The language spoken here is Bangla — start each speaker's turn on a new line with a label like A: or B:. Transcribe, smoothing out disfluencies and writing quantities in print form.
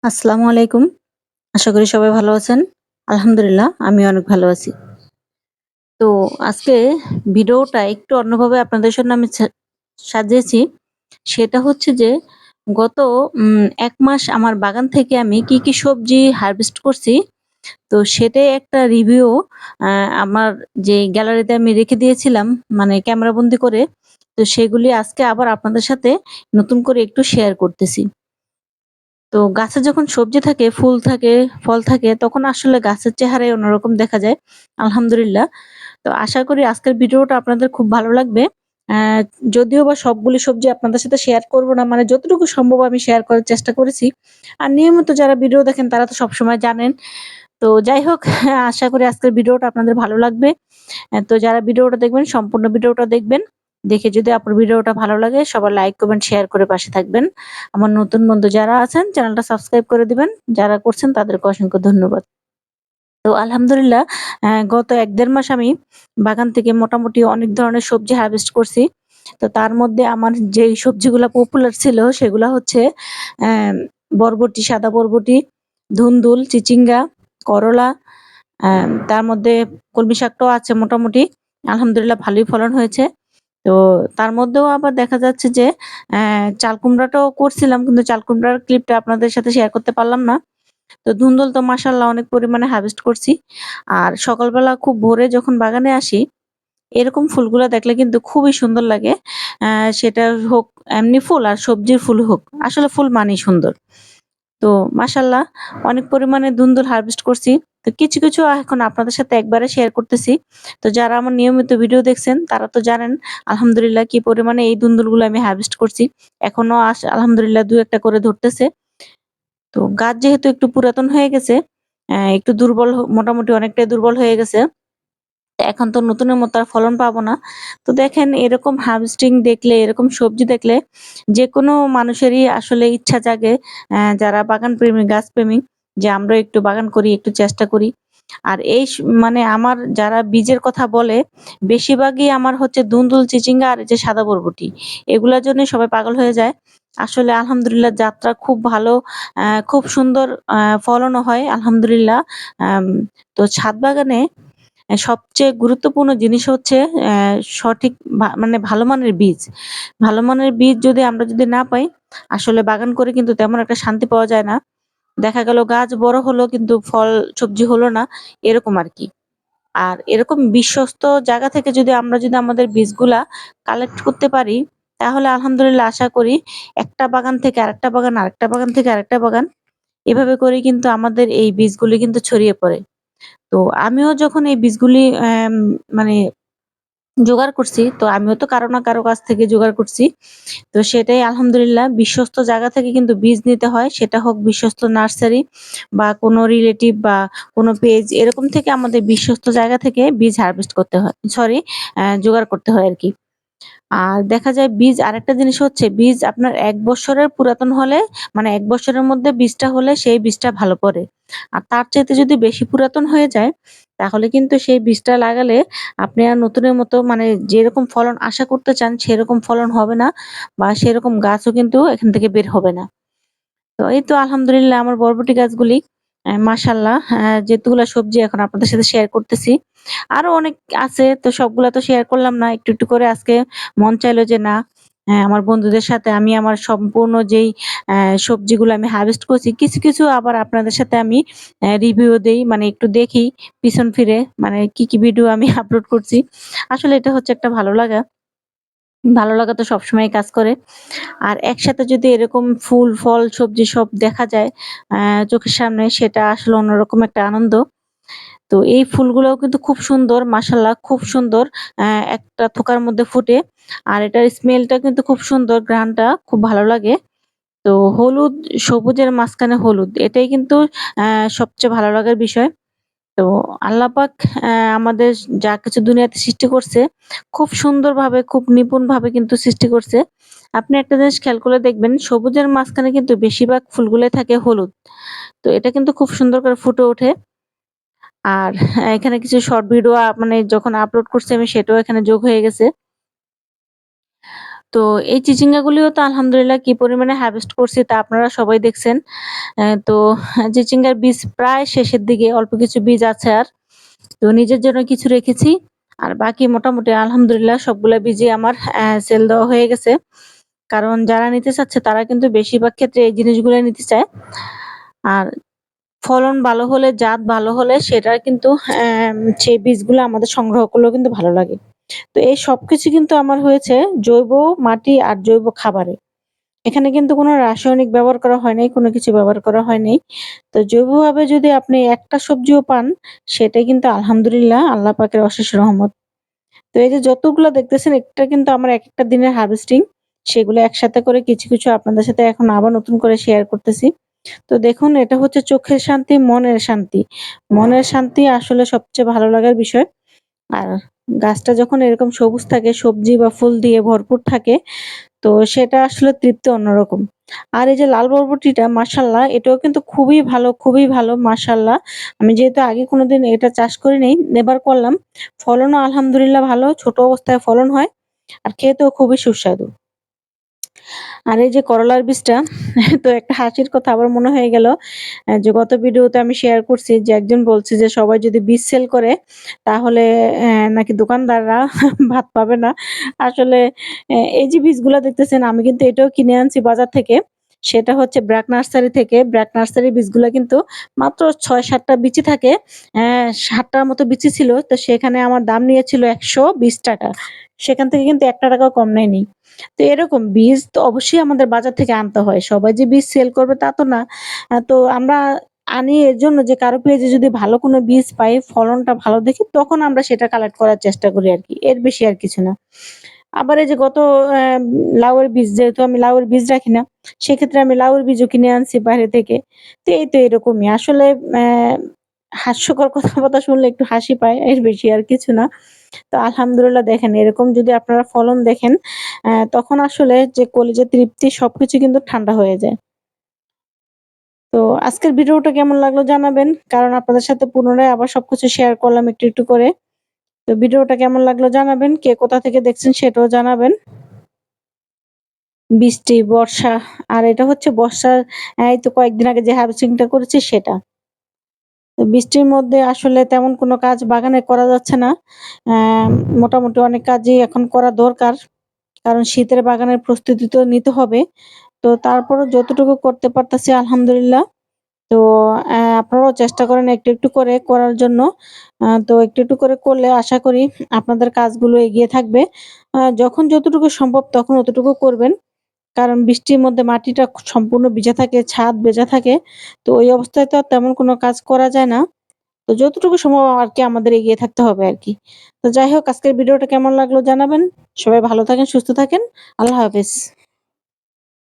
A: আসসালামু আলাইকুম। আশা করি সবাই ভালো আছেন। আলহামদুলিল্লাহ আমি অনেক ভালো আছি। তো আজকে ভিডিওটা একটু অন্যভাবে আপনাদের জন্য আমি সাজিয়েছি। সেটা হচ্ছে যে গত ১ মাস আমার বাগান থেকে আমি কি সবজি হারভেস্ট করছি, তো সেটাই একটা রিভিউ আ আমার যে গ্যালারিতে আমি রেখে দিয়েছিলাম মানে ক্যামেরাবন্দী করে। তো সেগুলি আজকে আবার আপনাদের সাথে নতুন করে একটু শেয়ার করতেছি। তো গাছে যখন সবজি থাকে, ফুল থাকে, ফল থাকে তখন আসলে গাছের চেহারাই অন্যরকম দেখা যায়। আলহামদুলিল্লাহ। তো আশা করি আজকের ভিডিওটা আপনাদের খুব ভালো লাগবে। অ্যা যদিও বা সবগুলি সবজি আপনাদের সাথে শেয়ার করব না, মানে যতটুকু সম্ভব আমি শেয়ার করার চেষ্টা করেছি। আর নিয়মিত যারা ভিডিও দেখেন তারা তো সবসময় জানেন। তো যাই হোক, আশা করি আজকের ভিডিওটা আপনাদের ভালো লাগবে। তো যারা ভিডিওটা দেখবেন সম্পূর্ণ ভিডিওটা দেখবেন। দেখে যদি আপনার ভিডিওটা ভালো লাগে সবাই লাইক, কমেন্ট, শেয়ার করে পাশে থাকবেন। আমার নতুন বন্ধু যারা আছেন চ্যানেলটা সাবস্ক্রাইব করে দিবেন। যারা করছেন তাদেরকে অসংখ্য ধন্যবাদ। তো আলহামদুলিল্লাহ গত ১-১.৫ মাস আমি বাগান থেকে মোটামুটি অনেক ধরনের সবজি হারভেস্ট করছি। তো তার মধ্যে আমার যেই সবজিগুলা পপুলার ছিল সেগুলা হচ্ছে অ্যা বরবটি, সাদা বরবটি, ধুন্দুল, চিচিঙ্গা, করলা, তার মধ্যে কলমি শাকটাও আছে মোটামুটি। আলহামদুলিল্লাহ ভালোই ফলন হয়েছে। তো তার মধ্যেও আবার দেখা যাচ্ছে যে অ্যা চাল কুমড়াটাও করছিলাম কিন্তু চাল কুমড়ার ক্লিপটা আপনাদের সাথে শেয়ার করতে পারলাম না। তো ধুন্দুল তো মাশাআল্লাহ অনেক পরিমাণে হারভেস্ট করছি। আর সকালবেলা খুব ভোরে যখন বাগানে আসি, এরকম ফুলগুলা দেখলে কিন্তু খুবই সুন্দর লাগে। অ্যা সেটা হোক এমনি ফুল আর সবজির ফুল হোক। আসলে ফুল মানেই সুন্দর। তো মাশাআল্লাহ অনেক পরিমাণে ধুন্দুল হারভেস্ট করছি। তো কিছু এখন আপনাদের সাথে একবারে শেয়ার করতেছি। তো যারা আমার নিয়মিত ভিডিও দেখছেন তারা তো জানেন আলহামদুলিল্লাহ কি পরিমাণে এই ধুন্দুলগুলো আমি হারভেস্ট করছি। এখনো আলহামদুলিল্লাহ ২-১ টা করে ধরতেছে। তো গাছ যেহেতু একটু পুরাতন হয়ে গেছে, একটু দুর্বল মোটামুটি অনেকটাই দুর্বল হয়ে গেছে। তো এখন তো নতুনের মতো আর ফলন পাবো না। তো দেখেন এরকম হার্ভেস্টিং দেখলে, এরকম সবজি দেখলে যেকোনো মানুষেরই আসলে ইচ্ছা জাগে, যারা বাগান প্রেমী, গাছপ্রেমী যে আমরাও একটু বাগান করি, একটু চেষ্টা করি। আর এই মানে আমার যারা বীজের কথা বলে বেশিরভাগই আমার হচ্ছে ধুন্দুল, চিচিঙ্গা আর এই যে সাদা বরবটি। এগুলার জন্যই সবাই পাগল হয়ে যায়। আসলে আলহামদুলিল্লাহ যাত্রা খুব ভালো, খুব সুন্দর ফলনও হয় আলহামদুলিল্লাহ। আম তো ছাদ বাগানে সবচেয়ে গুরুত্বপূর্ণ জিনিস হচ্ছে সঠিক মানে ভালো মানের বীজ। ভালো মানের বীজ যদি আমরা না পাই, আসলে বাগান করে কিন্তু তেমন একটা শান্তি পাওয়া যায় না। দেখা গেল গাছ বড় হলো কিন্তু ফল সবজি হলো না, এরকম আরকি। আর এরকম বিশ্বস্ত জায়গা থেকে যদি আমাদের বীজগুলা কালেক্ট করতে পারি, তাহলে আলহামদুলিল্লাহ আশা করি একটা বাগান থেকে আরেকটা বাগান, আরেকটা বাগান থেকে আরেকটা বাগান, এভাবে করে কিন্তু আমাদের এই বীজগুলি কিন্তু ছড়িয়ে পড়ে। তো আমিও যখন এই বীজগুলি মানে জোগাড় করছি, তো আমিও তো কারো না কারো কাছ থেকে জোগাড় করছি। তো সেটাই আলহামদুলিল্লাহ বিশ্বস্ত জায়গা থেকে কিন্তু বীজ নিতে হয়। সেটা হোক বিশ্বস্ত নার্সারি বা কোনো রিলেটিভ বা কোনো পেজ এরকম থেকে আমাদের বিশ্বস্ত জায়গা থেকে বীজ হারভেস্ট করতে হয়। সরি, জোগাড় করতে হয় আরকি। আর দেখা যায় বীজ আরেকটা জিনিস হচ্ছে বীজ আপনার ১ বছরের পুরাতন হলে মানে ১ বছরের মধ্যে বীজটা হলে সেই বীজটা ভালো পড়ে। আর তার চাইতে যদি বেশি পুরাতন হয়ে যায় তাহলে কিন্তু সেই বীজটা লাগালে আপনি আর নতুনের মতো মানে যেরকম ফলন আশা করতে চান সেরকম ফলন হবে না বা সেরকম গাছও কিন্তু এখান থেকে বের হবে না। তো এই তো আলহামদুলিল্লাহ আমার বরবটি গাছগুলি মাশাআল্লাহ যেগুলা সবজি এখন আপনাদের সাথে শেয়ার করতেছি। আরো অনেক আছে তো সবগুলা তো শেয়ার করলাম না। একটু করে আজকে মন চাইলো যে না, আমার বন্ধুদের সাথে আমি আমার সম্পূর্ণ যেই সবজিগুলো আমি হারভেস্ট করছি কিছু আবার আপনাদের সাথে আমি রিভিউ দেই। মানে একটু দেখি পিছন ফিরে মানে কি ভিডিও আমি আপলোড করছি। আসলে এটা হচ্ছে একটা ভালো লাগা। ভালো লাগা তো সবসময়ই কাজ করে। আর একসাথে যদি এরকম ফুল, ফল, সবজি সব দেখা যায় চোখের সামনে সেটা আসলে অন্যরকম একটা আনন্দ। তো এই ফুলগুলোও কিন্তু খুব সুন্দর মাশাআল্লাহ খুব সুন্দর। একটা থোকার মধ্যে ফুটে। আর এটার স্মেলটা কিন্তু খুব সুন্দর, ঘ্রাণটা খুব ভালো লাগে। তো হলুদ, সবুজের মাঝখানে হলুদ এটাই কিন্তু সবচেয়ে ভালো লাগার বিষয়। তো আল্লাহ পাক আমাদের যা কিছু দুনিয়াতে সৃষ্টি করছে, খুব সুন্দরভাবে, খুব নিপুণভাবে কিন্তু সৃষ্টি করছে। আপনি একটা জিনিস খেয়াল করে দেখবেন, সবুজের মাঝখানে কিন্তু বেশিরভাগ ফুলগুলাই থাকে হলুদ। তো এটা কিন্তু খুব সুন্দর করে ফুটে ওঠে। আর এখানে কিছু শর্ট ভিডিও মানে যখন আপলোড করছি আমি সেটাও এখানে যোগ হয়ে গেছে। তো এই চিচিঙ্গাগুলিও তো আলহামদুলিল্লাহ কি পরিমাণে হারভেস্ট করছি তা আপনারা সবাই দেখছেন। তো চিচিঙ্গার বীজ প্রায় শেষের দিকে, অল্প কিছু বীজ আছে আর। তো নিজের জন্য কিছু রেখেছি। আর বাকি মোটামুটি আলহামদুলিল্লাহ সবগুলা বীজই আমার সেল দেওয়া হয়ে গেছে। কারণ যারা নিতে চাচ্ছে তারা কিন্তু বেশিরভাগ ক্ষেত্রে এই জিনিসগুলাই নিতে চায়। আর ফলন ভালো হলে, জাত ভালো হলে সেটার কিন্তু সেই বীজগুলো আমাদের সংগ্রহ করলেও কিন্তু ভালো লাগে। তো এই সবকিছু কিন্তু আমার হয়েছে জৈব মাটি আর জৈব খাবারে। এখানে কিন্তু কোনো রাসায়নিক ব্যবহার করা হয় নাই, কোনো কিছু ব্যবহার করা হয় নাই। তো জৈবভাবে যদি আপনি একটা সবজিও পান, সেটাই কিন্তু আলহামদুলিল্লাহ আল্লাহ পাকের অশেষ রহমত। তো এই যে যতগুলা দেখতেছেন এটা কিন্তু আমার একেকটা দিনের হারভেস্টিং। সেগুলো একসাথে করে কিছু, কিছু আপনাদের সাথে এখন আবার নতুন করে শেয়ার করতেছি। তো দেখুন এটা হচ্ছে চোখের শান্তি, মনের শান্তি। মনের শান্তি আসলে সবচেয়ে ভালো লাগার বিষয়। আর গাছটা যখন এরকম সবুজ থাকে, সবজি বা ফুল দিয়ে ভরপুর থাকে, তো সেটা আসলে তৃপ্তি অন্যরকম। আর এই যে লাল বরবটিটা মাশাআল্লাহ এটাও কিন্তু খুবই ভালো মাশাআল্লাহ। আমি যেহেতু আগে কোনদিন এটা চাষ করি নাই, এবার করলাম। ফলনও আলহামদুলিল্লাহ ভালো, ছোট অবস্থায় ফলন হয়। আর খেতেও খুবই সুস্বাদু। আর এই যে করলার বীজটা তো একটা হাসির কথা আবার মনে হয়ে গেল যে গত ভিডিওতে আমি শেয়ার করছি যে একজন বলছে যে সবাই যদি বীজ সেল করে তাহলে নাকি দোকানদাররা ভাত পাবে না। আসলে এই যে বীজগুলা দেখতেছেন আমি কিন্তু এটাও কিনে আনছি বাজার থেকে। সেটা হচ্ছে ব্র্যাক নার্সারি থেকে। ব্র্যাক নার্সারির বীজগুলা কিন্তু মাত্র ৬-৭ টা বিচি থাকে। ৭ টার মতো বিচি ছিল। তো সেখানে আমার দাম নিয়েছিল ৳১২০। সেখান থেকে কিন্তু ৳১ কম নেয়নি। তো এরকম বীজ তো অবশ্যই আমাদের বাজার থেকে আনতে হয়। সবাই যে বীজ সেল করবে তা তো না। তো আমরা আনি এর জন্য যে কারো পেজে যদি ভালো কোনো বীজ পাই, ফলনটা ভালো দেখি তখন আমরা সেটা কালেক্ট করার চেষ্টা করি আরকি। এর বেশি আর কিছু না। আবার এই যে গত অ্যা লাউয়ের বীজ যেহেতু আমি লাউয়ের বীজ রাখি না, সেক্ষেত্রে আমি লাউয়ের বীজও কিনে আনছি বাইরে থেকে। তো এই তো এরকমই। আসলে হাস্যকর কথাবার্তা শুনলে একটু হাসি পায়। এর বেশি আর কিছু না। তো আলহামদুলিল্লাহ দেখেন এরকম যদি আপনারা ফলন দেখেন তখন আসলে যে কলিজার তৃপ্তি সবকিছু কিন্তু ঠান্ডা হয়ে যায়। তো আজকের ভিডিওটা কেমন লাগলো জানাবেন। কারণ আপনাদের সাথে পুনরায় আবার সবকিছু শেয়ার করলাম একটু, একটু করে। তো ভিডিওটা কেমন লাগলো জানাবেন। কে কোথা থেকে দেখছেন সেটাও জানাবেন। বৃষ্টি, বর্ষা আর এটা হচ্ছে বর্ষার এই তো কয়েকদিন আগে যে হার্ভেস্টিং টা করেছি সেটা। তো বৃষ্টির মধ্যে আসলে তেমন কোনো কাজ বাগানে করা যাচ্ছে না। অ্যা মোটামুটি অনেক কাজই এখন করা দরকার। কারণ শীতের বাগানের প্রস্তুতি তো নিতে হবে। তো তারপরও যতটুকু করতে পারতাছি আলহামদুলিল্লাহ। তো আপনারাও চেষ্টা করেন একটু, একটু করে করার জন্য। তো একটু, একটু করে করলে আশা করি আপনাদের কাজগুলো এগিয়ে থাকবে। যখন যতটুকু সম্ভব তখন অতটুকু করবেন। কারণ বৃষ্টির মধ্যে মাটিটা সম্পূর্ণ ভিজা থাকে, ছাদ ভেজা থাকে। তো ওই অবস্থায় তো আর তেমন কোনো কাজ করা যায় না। তো যতটুকু সম্ভব আরকি আমাদের এগিয়ে থাকতে হবে আরকি। তো যাই হোক আজকের ভিডিওটা কেমন লাগলো জানাবেন। সবাই ভালো থাকেন, সুস্থ থাকেন। আল্লাহ হাফেজ।